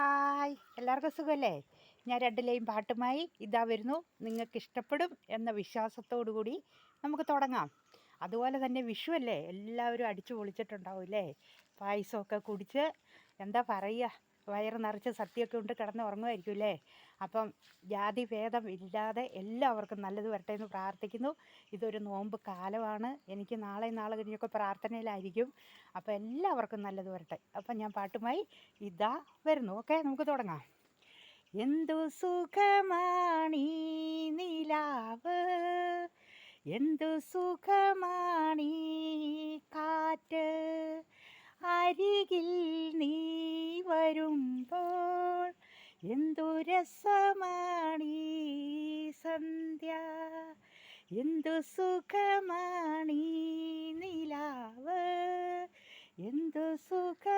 Hi, എല്ലാവർക്കും സുഖമല്ലേ? ഞാൻ രണ്ടിലെയും പാട്ടുമായി ഇതാ വരുന്നു. നിങ്ങൾക്ക് ഇഷ്ടപ്പെടും എന്ന വിശ്വാസത്തോടു കൂടി നമുക്ക് തുടങ്ങാം. അതുപോലെ തന്നെ വിഷു അല്ലേ, എല്ലാവരും അടിച്ചു പൊളിച്ചിട്ടുണ്ടാവും അല്ലേ? പായസമൊക്കെ കുടിച്ച് എന്താ പറയുക, വയറ് നിറച്ച് സദ്യയൊക്കെ ഉണ്ട് കിടന്ന് ഉറങ്ങുമായിരിക്കും അല്ലേ? അപ്പം ജാതി ഭേദം ഇല്ലാതെ എല്ലാവർക്കും നല്ലത് വരട്ടെ എന്ന് പ്രാർത്ഥിക്കുന്നു. ഇതൊരു നോമ്പ് കാലമാണ്. എനിക്ക് നാളെ കഴിഞ്ഞൊക്കെ പ്രാർത്ഥനയിലായിരിക്കും. അപ്പോൾ എല്ലാവർക്കും നല്ലത് വരട്ടെ. അപ്പം ഞാൻ പാട്ടുമായി ഇതാ വരുന്നു. ഓക്കെ, നമുക്ക് തുടങ്ങാം. എന്തു സുഖമാണീ നിലാവ്, എന്തു സുഖമാണീ കാറ്റ്, അരികിൽ നീ വരുമ്പോൾ എന്തു രസമാണീ സന്ധ്യ, എന്തു സുഖമാണീ നിലാവ്, എന്തു സുഖമാണീ